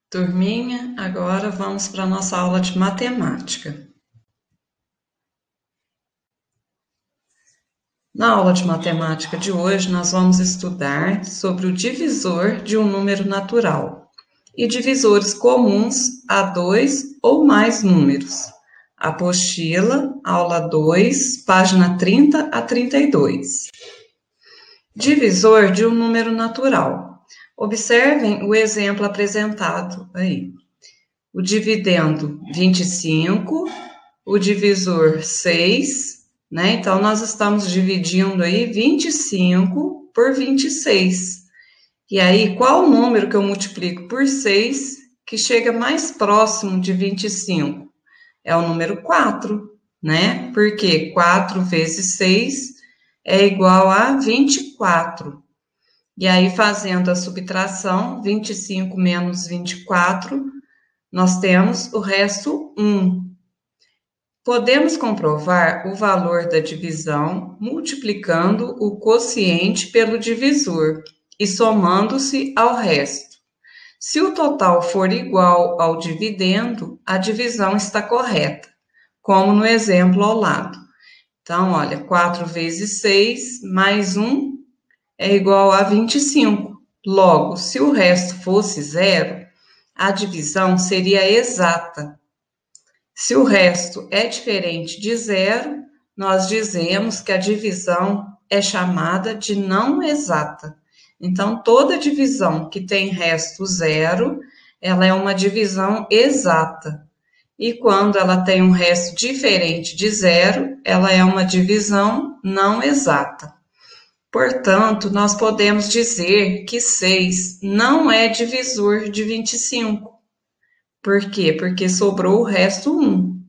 Turminha, agora vamos para a nossa aula de matemática. Na aula de matemática de hoje, nós vamos estudar sobre o divisor de um número natural e divisores comuns a dois ou mais números. Apostila, aula 2, página 30 a 32. Divisor de um número natural. Observem o exemplo apresentado aí. O dividendo 25, o divisor 6, né? Então, nós estamos dividindo aí 25 por 26. E aí, qual o número que eu multiplico por 6 que chega mais próximo de 25? É o número 4, né? Porque 4 vezes 6 é igual a 24. E aí, fazendo a subtração, 25 menos 24, nós temos o resto 1. Podemos comprovar o valor da divisão multiplicando o quociente pelo divisor e somando-se ao resto. Se o total for igual ao dividendo, a divisão está correta, como no exemplo ao lado. Então, olha, 4 vezes 6 mais 1 é igual a 25. Logo, se o resto fosse zero, a divisão seria exata. Se o resto é diferente de zero, nós dizemos que a divisão é chamada de não exata. Então, toda divisão que tem resto zero, ela é uma divisão exata. E quando ela tem um resto diferente de zero, ela é uma divisão não exata. Portanto, nós podemos dizer que 6 não é divisor de 25. Por quê? Porque sobrou o resto 1.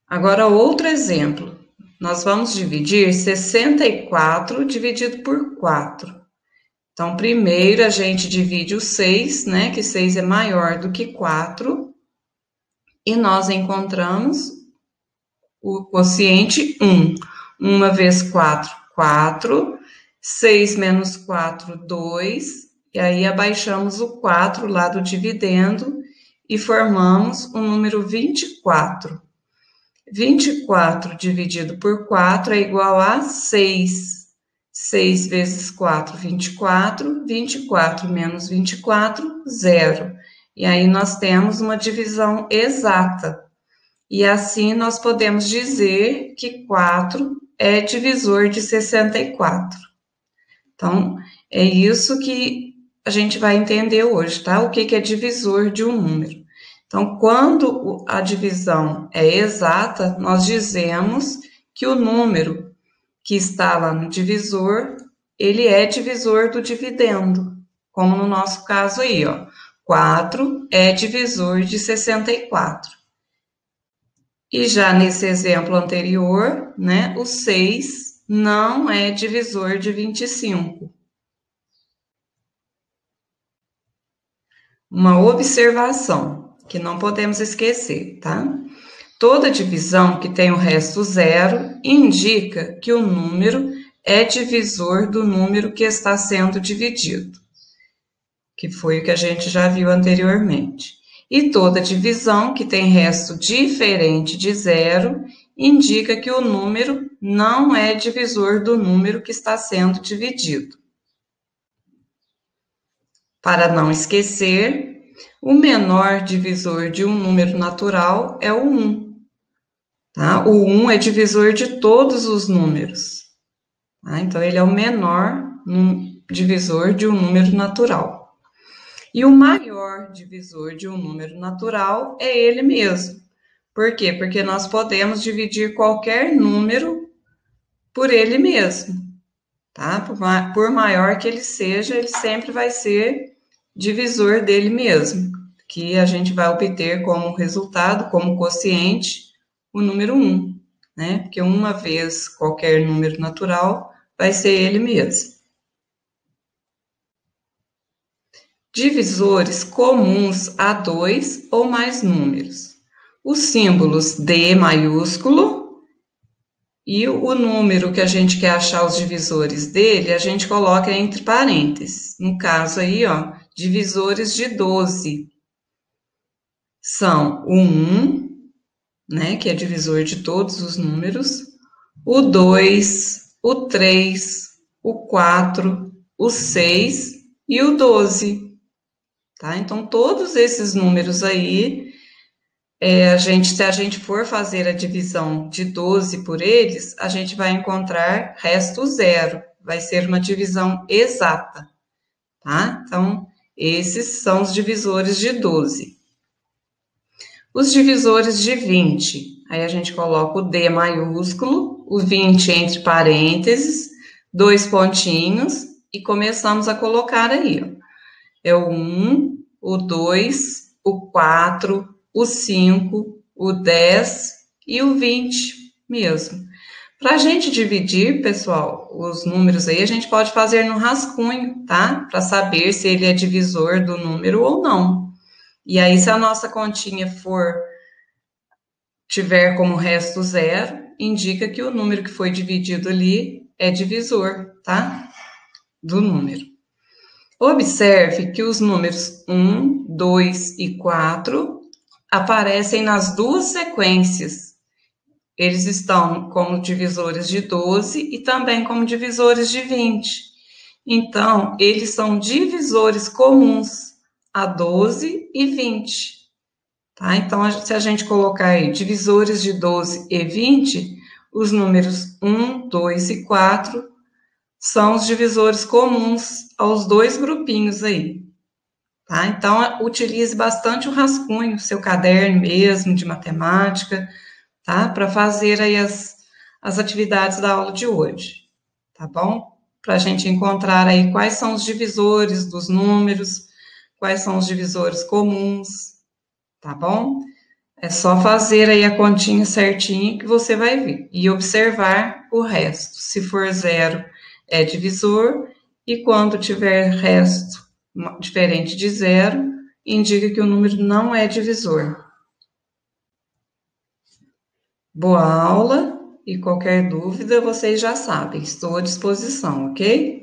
Agora, outro exemplo. Nós vamos dividir 64 dividido por 4. Então, primeiro a gente divide o 6, né? Que 6 é maior do que 4. E nós encontramos o quociente 1. 1 vezes 4, 4. 6 menos 4, 2. E aí, abaixamos o 4 lá do dividendo e formamos o número 24. 24 dividido por 4 é igual a 6. 6 vezes 4, 24. 24 menos 24, 0. E aí, nós temos uma divisão exata. E assim, nós podemos dizer que 4 é divisor de 64. Então, é isso que a gente vai entender hoje, tá? O que é divisor de um número. Então, quando a divisão é exata, nós dizemos que o número que está lá no divisor, ele é divisor do dividendo, como no nosso caso aí, ó. 4 é divisor de 64. E já nesse exemplo anterior, né, o 6 não é divisor de 25. Uma observação que não podemos esquecer, tá? Toda divisão que tem o resto zero indica que o número é divisor do número que está sendo dividido, que foi o que a gente já viu anteriormente. E toda divisão que tem resto diferente de zero indica que o número não é divisor do número que está sendo dividido. Para não esquecer, o menor divisor de um número natural é o 1. Tá? O 1 é divisor de todos os números. Tá? Então, ele é o menor divisor de um número natural. E o maior divisor de um número natural é ele mesmo. Por quê? Porque nós podemos dividir qualquer número por ele mesmo. Tá? Por maior que ele seja, ele sempre vai ser divisor dele mesmo, que a gente vai obter como resultado, como quociente, o número 1, né? Porque uma vez qualquer número natural vai ser ele mesmo. Divisores comuns a dois ou mais números. Os símbolos D maiúsculo E o número que a gente quer achar os divisores dele, a gente coloca entre parênteses. No caso aí, ó, divisores de 12 são o 1, né, que é divisor de todos os números, o 2, o 3, o 4, o 6 e o 12. Tá? Então, todos esses números aí, se a gente for fazer a divisão de 12 por eles, a gente vai encontrar resto zero. Vai ser uma divisão exata. Tá? Então, esses são os divisores de 12. Os divisores de 20. Aí a gente coloca o D maiúsculo, o 20 entre parênteses, 2 pontinhos, e começamos a colocar aí, ó. É o 1, o 2, o 4, o 5, o 10 e o 20 mesmo. Para a gente dividir, pessoal, os números aí, a gente pode fazer no rascunho, tá? Para saber se ele é divisor do número ou não. E aí, se a nossa continha tiver como resto zero, indica que o número que foi dividido ali é divisor, tá? Do número. Observe que os números 1, 2 e 4 aparecem nas duas sequências. Eles estão como divisores de 12 e também como divisores de 20. Então, eles são divisores comuns a 12 e 20. Tá? Então, se a gente colocar aí divisores de 12 e 20, os números 1, 2 e 4 são os divisores comuns aos dois grupinhos aí. Tá? Então, utilize bastante o rascunho, seu caderno mesmo de matemática, tá? Para fazer aí as atividades da aula de hoje, tá bom? Para a gente encontrar aí quais são os divisores dos números, quais são os divisores comuns, tá bom? É só fazer aí a continha certinha que você vai ver e observar o resto. Se for zero, é divisor, e quando tiver resto diferente de zero, indica que o número não é divisor. Boa aula, e qualquer dúvida vocês já sabem, estou à disposição, ok?